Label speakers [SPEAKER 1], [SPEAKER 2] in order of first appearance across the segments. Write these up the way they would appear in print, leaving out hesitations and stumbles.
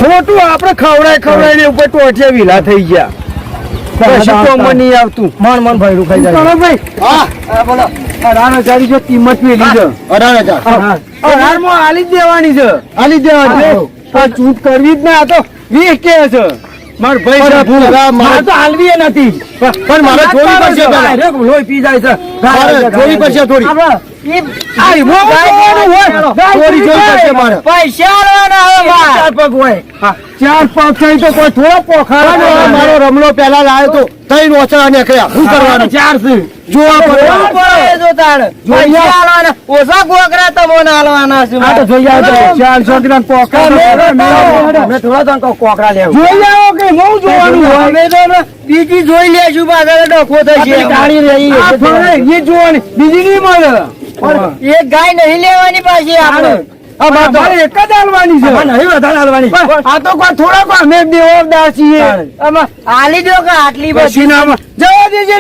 [SPEAKER 1] ખોટું આપણે ખવડાય ને ઉપર ટોટિયા વિલા થઈ ગયા. કશું કોમમાં નહીં આવતું. મન ભયરું ખાઈ જાય. ચલો ભાઈ. હા બોલો. 18,000 જો કિંમત મેલી છે. 18,000. 18 માં આલી જ દેવાની છે. આલી જ દેવાની. પણ ચૂત કરવી જ ના. આ તો 20 કે છે. માર ભાઈ મારે તો હાલવી નથી. પણ મારે થોડી પડશે. લોહી પી જાય છે. થોડી પડશે થોડી. ચાર પગ થઈ તો કોઈ થોડો પોખરા. મારો રમલો પેલા લાવ્યો તો 3 ઓછા નીકળ્યા. શું કરવાનું? 4 ઓછા કોકરા તમને હાલવાના છે. કોકરા લેવું જોઈ આવો કે બહુ જોવાનું હોય. બીજી જોઈ લેશું પાછળ ડખો થશે. ગાડી જોવાની બીજી નહીં મળે. એક ગાય નહીં લેવાની પાછી આપણે. એક જ હાલવાની છે. નહીં વધારે હાલવાની. આ તો કોઈ થોડા અમે દેવદાર છીએ. હાલી દો કે આટલી બધી જવા દેજે.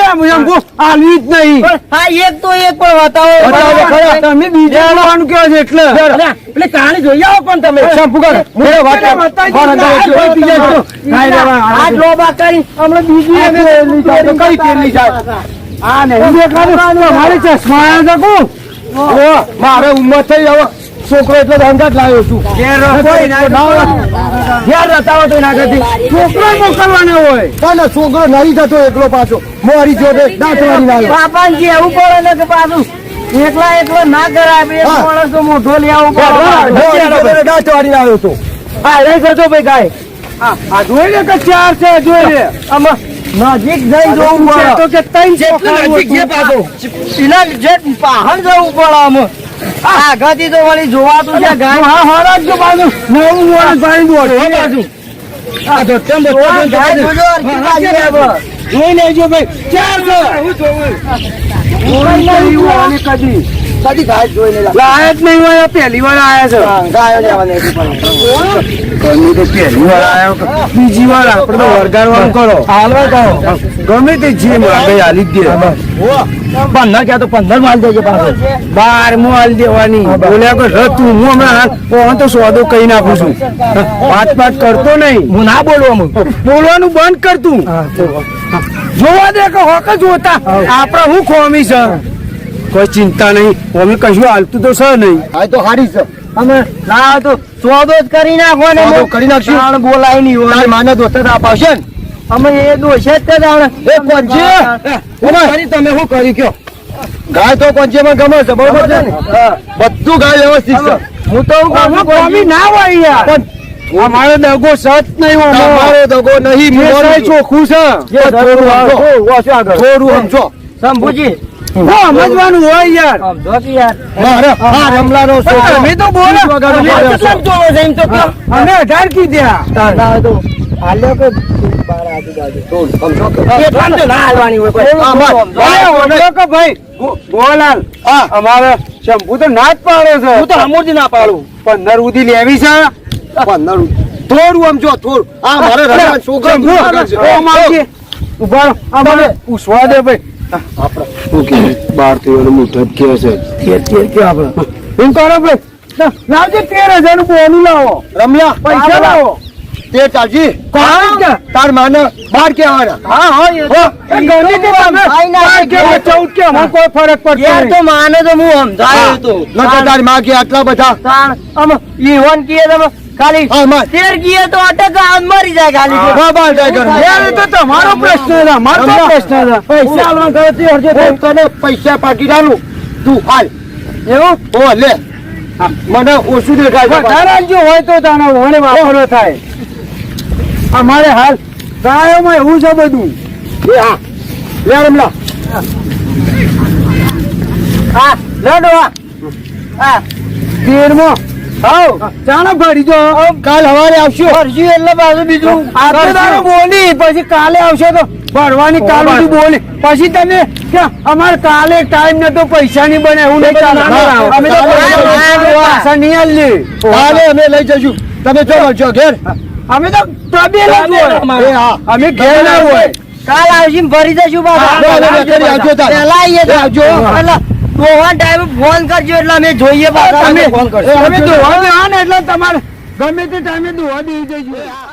[SPEAKER 1] હાલવી જ નહીં. હા એક તો એક પણ બતાવો. તમે બીજા હાલવાનું કેવો છે એટલે એટલે કહાણી જોઈ આવો. પણ તમે શંપુ કરો આજ લોબા કરી હમણાં બીજી કઈ કેલી જાય. આ નહીં દેખાડું. મારી ચશ્મા શકું. મારે ઉંમર થઈ હવે છોકરો એટલો ધંધાટ લાવ્યો છું. છોકરો મોકલવાનો હોય. છોકરો નહીં થતો એકલો પાછો. મારી જોડે દાંતવાળી લાવ્યો. બાપાજી એવું પડે ને કે પાછું એકલો ના કરાય. માણસો મોઢો લઈ આવું પડે. દાંતવાળી લાવ્યો તો. હા નહીં કરતો ભાઈ ગાય. આ જોઈ લે કે 4 છે. જોઈ લે આમાં નજીક જઈ જવું પડે તો કે 3 છે. નજીક છે પાછો. પેલા જે પહાડ જવું પડે આમાં. આગળથી તો વળી જોવાતું છે ગાય. હા હરાજ જો બાજુ નવું મોડું પાણી દોડ બાજુ. આ તો તેમ જોઈ લેજો ભાઈ. 4 કદી ગાય જોઈ લે. લાયક નહીં હોય. પહેલી વાર આયા છે. ગાયો લેવાની તો પહેલી વાર આવ્યો. બીજી વાર આપણે તો વરગાડવાનું કરો. હાલવા કહો ગમે તે જે માગે હાલી જ દે. 15 ક્યાં તો 15 માલ દેજે પાછો. 12 માલ દેવાની. બોલ્યા કે તું હું હમણાં તો સોદો કહી નાખું છું. વાત કરતો નહીં. હું ના બોલવા. બોલવાનું બંધ કરતું. જોવા દે કે હોક જોતા આપડે હું ખોમી છે. કોઈ ચિંતા નહીં. અમે કશું હાલતું તો છે નહીં. હા તો હારી છે. અમે ના તો સોદો જ કરી નાખો ને કરી નાખશું. બોલાય નહીં હોય. માને દોસ્ત આપ આવશે ને અમે એ દોષે જ તે જાણે. તમે શું કર્યું કયો? ગાય તો કોંચીમાં ગમે છે. બરોબર છે ને? બધું ગાય વ્યવસ્થિત છે. હું તો કોમી ના હોય યાર. પણ અમારો દગો સચ નહીં. અમારો દગો નહીં. ચોખ્ખું છે. થોડું સમજો શંભુજી. સમજવાનું હોય યાર. રમલાનો અમે તો બોલો. અમે 18 કીધા. હાલ્યો કે અમારે શંભુ તો ના જ પાડે છે. હું તો અમૂર્તિ ના પાડું. 15 સુધી લેવી છે. 15 થોડું સમજો થોડું. આ મારે છોકરા પૂછવા દે ભાઈ. આપડે 12 થી મુઠ્ઠ કે છે. આપડે એમ કરો ભાઈ. લાવજે 13,000 નું બોનું લાવો. રમ્યા પૈસા લાવો. તે ચાલજી તાર માને 12 કેવાના. કોઈ ફરક પડતો તો માને તો હું સમજાયો તો. તાર માં કે આટલા બધા ઈવન કીએ તમે ખાલી 13 કીએ તો અટક મરી જાય ખાલી. તો તમારો પ્રશ્ન છે. મારો પ્રશ્ન છે. પૈસા હાલવા ગયો તને પૈસા પાકી ડાલું તું હાલ. એવું હો લે. મને ઓછું દેખાય. જો હોય તો તને વણે વાપરવો થાય. અમારે હાલ ગાયોમાં એવું છે બધું. હા લે રમલા. હા લડો. હા 13 ચાલો ભરી જો. કાલ સવારે આવશો. ભરશું એટલે પાછું બીજું બોલી પછી કાલે આવશો તો ભરવાની. કાલ સુધી બોલી પછી તમે અમારે કાલે ટાઈમ નતો પૈસા નહીં બને એવું નહીં. અમે તો પૈસા નહીં આલી. કાલે અમે લઈ જશું. તમે જો મળશો ઘેર. અમે તો અમે ઘેર ના હોય. કાલ આવશે ભરી જશું. ફોન કરજો એટલે અમે જોઈએ. એટલે તમારે ગમે તે ટાઈમે દોવા દઈ જઈશું.